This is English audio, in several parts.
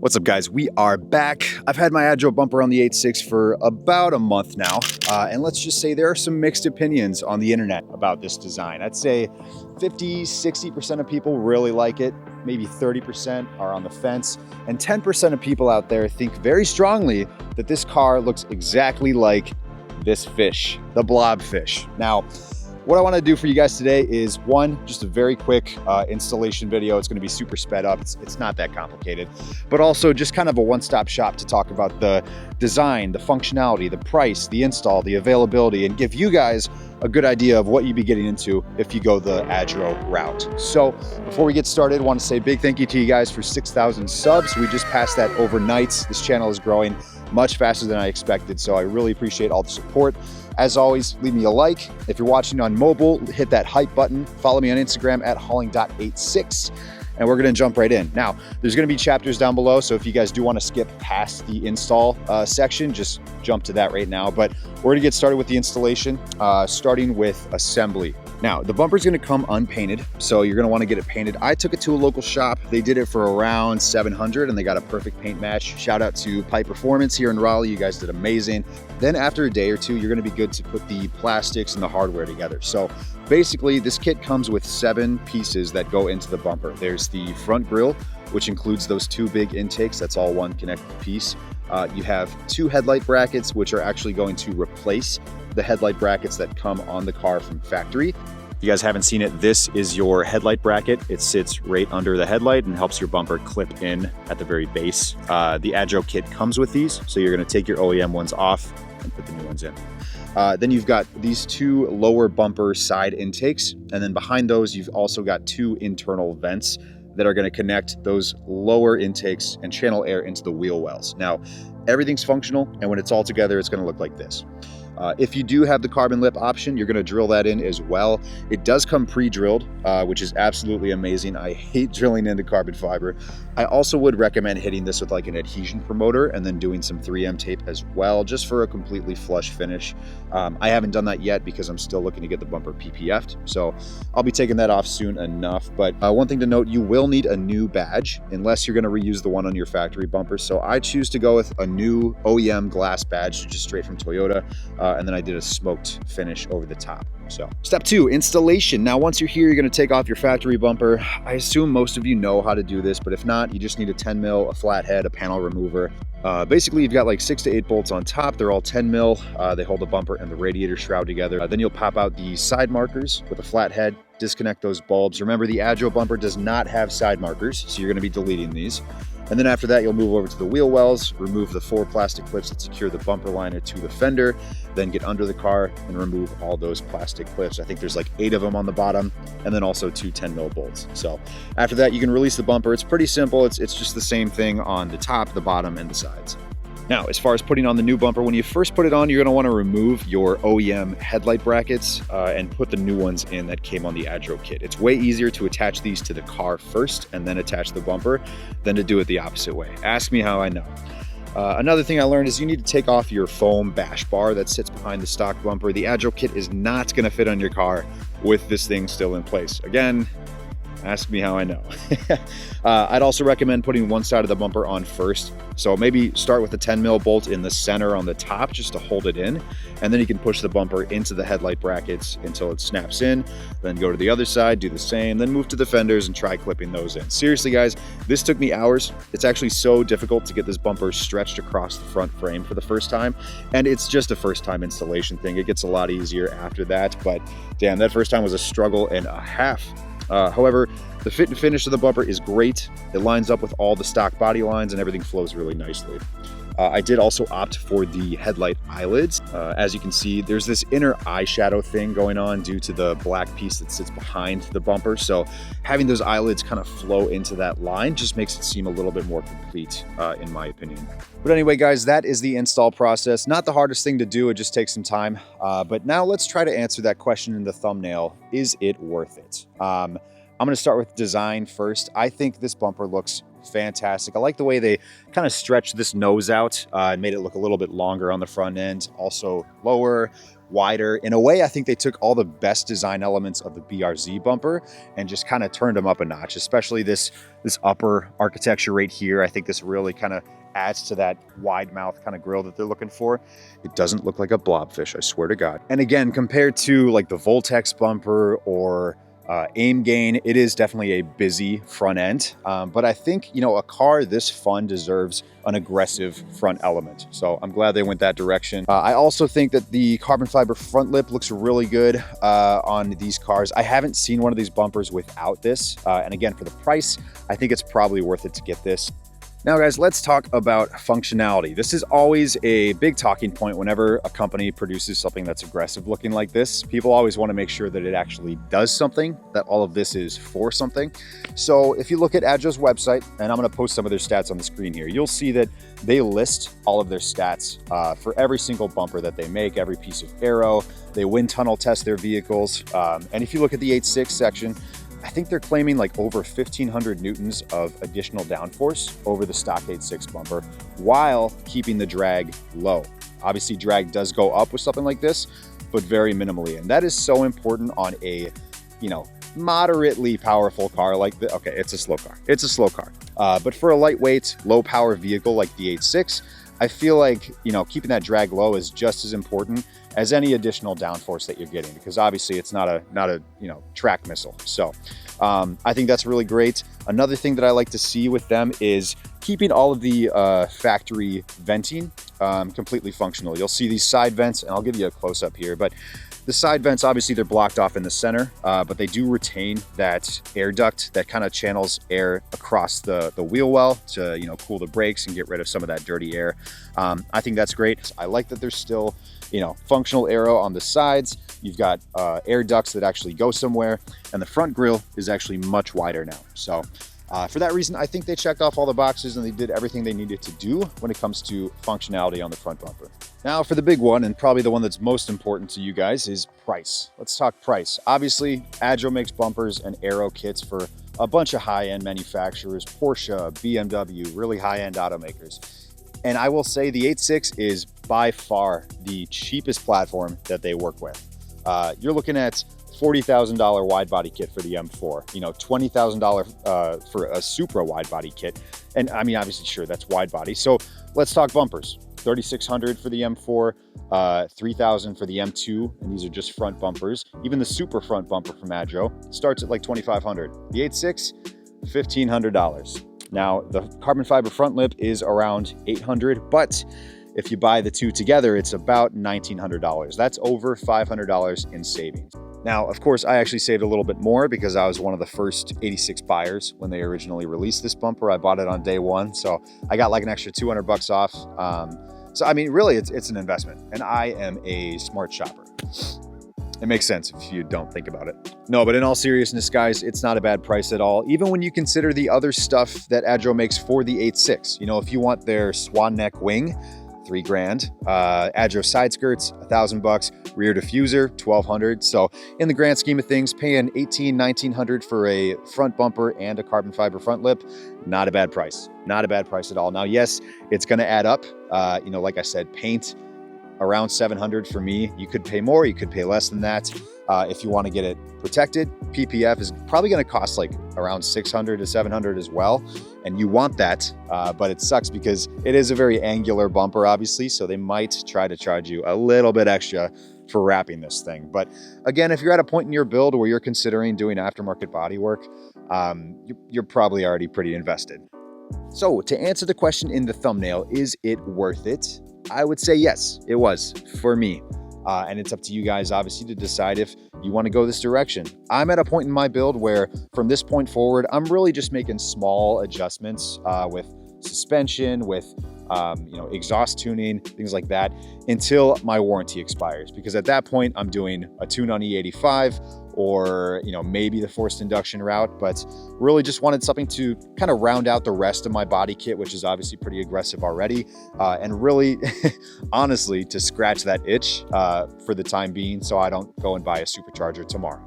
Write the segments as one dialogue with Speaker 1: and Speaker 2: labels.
Speaker 1: What's up, guys? We are back. I've had my Adro bumper on the 86 for about a month now, and let's just say there are some mixed opinions on the internet about this design. I'd say 50–60% of people really like it, maybe 30% are on the fence, and 10% of people out there think very strongly that this car looks exactly like this fish, the blobfish. Now, what I want to do for you guys today is just a very quick installation video. It's going to be super sped up. It's not that complicated, but also just kind of a one-stop shop to talk about the design, the functionality, the price, the install, the availability, and give you guys a good idea of what you'd be getting into if you go the Adro route. So before we get started, I want to say a big thank you to you guys for 6,000 subs. We just passed that overnight. This channel is growing much faster than I expected, so I really appreciate all the support. As always, leave me a like. If you're watching on mobile, hit that hype button. Follow me on Instagram at hauling.86, and we're gonna jump right in. Now, there's gonna be chapters down below, so if you guys do wanna skip past the install section, just jump to that right now. But we're gonna get started with the installation, starting with assembly. Now, the bumper's gonna come unpainted, so you're gonna wanna get it painted. I took it to a local shop. They did it for around $700 and they got a perfect paint match. Shout out to Pipe Performance here in Raleigh. You guys did amazing. Then after a day or two, you're gonna be good to put the plastics and the hardware together. So basically, this kit comes with 7 pieces that go into the bumper. There's the front grille, which includes those 2 big intakes. That's all one connected piece. You have 2 headlight brackets, which are actually going to replace the headlight brackets that come on the car from factory. If you guys haven't seen it, this is your headlight bracket. It sits right under the headlight and helps your bumper clip in at the very base. The Adro kit comes with these, so you're gonna take your OEM ones off and put the new ones in. Then you've got these 2 lower bumper side intakes, and then behind those, you've also got 2 internal vents that are gonna connect those lower intakes and channel air into the wheel wells. Now, everything's functional, and when it's all together, it's gonna look like this. If you do have the carbon lip option, you're gonna drill that in as well. It does come pre-drilled, which is absolutely amazing. I hate drilling into carbon fiber. I also would recommend hitting this with like an adhesion promoter and then doing some 3M tape as well, just for a completely flush finish. I haven't done that yet because I'm still looking to get the bumper PPF'd, so I'll be taking that off soon enough. But one thing to note, you will need a new badge unless you're gonna reuse the one on your factory bumper. So I choose to go with a new OEM glass badge, just straight from Toyota. And then I did a smoked finish over the top. So step 2, installation. Now, once you're here, you're gonna take off your factory bumper. I assume most of you know how to do this, but if not, you just need a 10 mil, a flathead, a panel remover. Basically, you've got like 6 to 8 bolts on top. They're all 10 mil. They hold the bumper and the radiator shroud together. Then you'll pop out the side markers with a flathead, disconnect those bulbs. Remember, the Adro bumper does not have side markers, so you're gonna be deleting these. And then after that, you'll move over to the wheel wells, remove the 4 plastic clips that secure the bumper liner to the fender, then get under the car and remove all those plastic clips. I think there's like 8 of them on the bottom, and then also 2 10 mil bolts. So after that, you can release the bumper. It's pretty simple. It's just the same thing on the top, the bottom, and the sides. Now, as far as putting on the new bumper, when you first put it on, you're gonna wanna remove your OEM headlight brackets and put the new ones in that came on the Adro kit. It's way easier to attach these to the car first and then attach the bumper than to do it the opposite way. Ask me how I know. Another thing I learned is you need to take off your foam bash bar that sits behind the stock bumper. The Adro kit is not gonna fit on your car with this thing still in place. Again, ask me how I know. I'd also recommend putting one side of the bumper on first. So maybe start with a 10 mil bolt in the center on the top just to hold it in. And then you can push the bumper into the headlight brackets until it snaps in. Then go to the other side, do the same, then move to the fenders and try clipping those in. Seriously, guys, this took me hours. It's actually so difficult to get this bumper stretched across the front frame for the first time. And it's just a first time installation thing. It gets a lot easier after that. But damn, that first time was a struggle and a half. However, the fit and finish of the bumper is great. It lines up with all the stock body lines and everything flows really nicely. I did also opt for the headlight eyelids. As you can see, there's this inner eyeshadow thing going on due to the black piece that sits behind the bumper. So having those eyelids kind of flow into that line just makes it seem a little bit more complete, in my opinion. But anyway, guys, that is the install process. Not the hardest thing to do, it just takes some time. But now let's try to answer that question in the thumbnail. Is it worth it? I'm gonna start with design first. I think this bumper looks fantastic. I like the way they kind of stretched this nose out and made it look a little bit longer on the front end, also lower, wider. In a way, I think they took all the best design elements of the BRZ bumper and just kind of turned them up a notch, especially this upper architecture right here. I think this really kind of adds to that wide mouth kind of grill that they're looking for. It doesn't look like a blobfish, I swear to God. And again, compared to like the Voltex bumper or aim gain, it is definitely a busy front end, but I think, you know, a car this fun deserves an aggressive front element, so I'm glad they went that direction. I also think that the carbon fiber front lip looks really good on these cars. I haven't seen one of these bumpers without this, and again, for the price, I think it's probably worth it to get this. Now guys, let's talk about functionality. This is always a big talking point whenever a company produces something that's aggressive looking like this. People always want to make sure that it actually does something, that all of this is for something. So if you look at Adro's website, and I'm going to post some of their stats on the screen here, you'll see that they list all of their stats for every single bumper that they make, every piece of aero. They wind tunnel test their vehicles. And if you look at the 8.6 section, I think they're claiming like over 1,500 newtons of additional downforce over the stock 8.6 bumper while keeping the drag low. Obviously, drag does go up with something like this, but very minimally. And that is so important on a, you know, moderately powerful car like the, okay, it's a slow car. It's a slow car. But for a lightweight, low power vehicle like the 8.6, I feel like, you know, keeping that drag low is just as important as any additional downforce that you're getting, because obviously it's not a you know, track missile. So I think that's really great. Another thing that I like to see with them is keeping all of the factory venting completely functional. You'll see these side vents, and I'll give you a close up here, but the side vents, obviously they're blocked off in the center, but they do retain that air duct that kind of channels air across the wheel well to, you know, cool the brakes and get rid of some of that dirty air. I think that's great. I like that there's still, you know, functional aero on the sides. You've got air ducts that actually go somewhere, and the front grille is actually much wider now. So for that reason, I think they checked off all the boxes and they did everything they needed to do when it comes to functionality on the front bumper. Now for the big one, and probably the one that's most important to you guys, is price. Let's talk price. Obviously, Adro makes bumpers and aero kits for a bunch of high-end manufacturers, Porsche, BMW, really high-end automakers. And I will say the 8.6 is by far the cheapest platform that they work with. You're looking at $40,000 wide body kit for the M4, you know, $20,000 for a Supra wide body kit. And I mean, obviously, sure, that's wide body. So let's talk bumpers. $3,600 for the M4, $3,000 for the M2, and these are just front bumpers. Even the super front bumper from Adro starts at like $2,500. The 8.6, $1,500. Now, the carbon fiber front lip is around $800, but if you buy the two together, it's about $1,900. That's over $500 in savings. Now, of course, I actually saved a little bit more because I was one of the first 86 buyers when they originally released this bumper. I bought it on day one, so I got like an extra 200 bucks off. So, I mean, really, it's an investment, and I am a smart shopper. It makes sense if you don't think about it. No, but in all seriousness, guys, it's not a bad price at all, even when you consider the other stuff that Adro makes for the 8.6. You know, if you want their swan neck wing, $3,000. Adro side skirts, $1,000. Rear diffuser, $1,200. So in the grand scheme of things, paying $1,900 for a front bumper and a carbon fiber front lip, not a bad price. Not a bad price at all. Now, yes, it's going to add up. You know, like I said, paint around $700 for me. You could pay more, you could pay less than that. If you want to get it protected, PPF is probably going to cost like around $600 to $700 as well. And you want that, but it sucks because it is a very angular bumper, obviously. So they might try to charge you a little bit extra for wrapping this thing. But again, if you're at a point in your build where you're considering doing aftermarket body work, you're probably already pretty invested. So to answer the question in the thumbnail, is it worth it? I would say yes, it was for me. And it's up to you guys, obviously, to decide if you want to go this direction. I'm at a point in my build where from this point forward, I'm really just making small adjustments with suspension, with you know, exhaust tuning, things like that, until my warranty expires. Because at that point, I'm doing a tune on E85 or, you know, maybe the forced induction route, but really just wanted something to kind of round out the rest of my body kit, which is obviously pretty aggressive already, and really, honestly, to scratch that itch for the time being so I don't go and buy a supercharger tomorrow.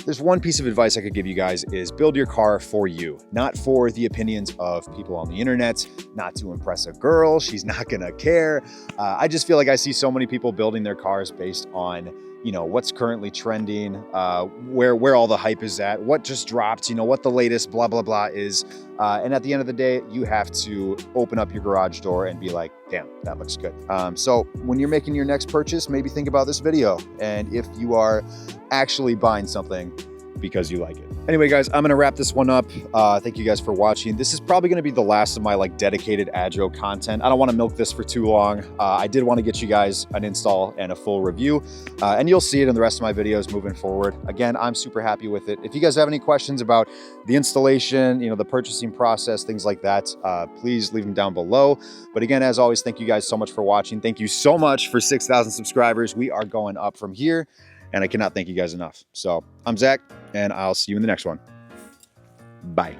Speaker 1: There's one piece of advice I could give you guys is build your car for you, not for the opinions of people on the internet, not to impress a girl. She's not gonna care. I just feel like I see so many people building their cars based on, you know, what's currently trending, where all the hype is at, what just dropped, you know, what the latest blah, blah, blah is. And at the end of the day, you have to open up your garage door and be like, damn, that looks good. So when you're making your next purchase, maybe think about this video. And if you are actually buying something because you like it. Anyway, guys, I'm gonna wrap this one up. Thank you guys for watching. This is probably gonna be the last of my like dedicated Adro content. I don't wanna milk this for too long. I did wanna get you guys an install and a full review, and you'll see it in the rest of my videos moving forward. Again, I'm super happy with it. If you guys have any questions about the installation, you know, the purchasing process, things like that, please leave them down below. But again, as always, thank you guys so much for watching. Thank you so much for 6,000 subscribers. We are going up from here, and I cannot thank you guys enough. So I'm Zach, and I'll see you in the next one. Bye.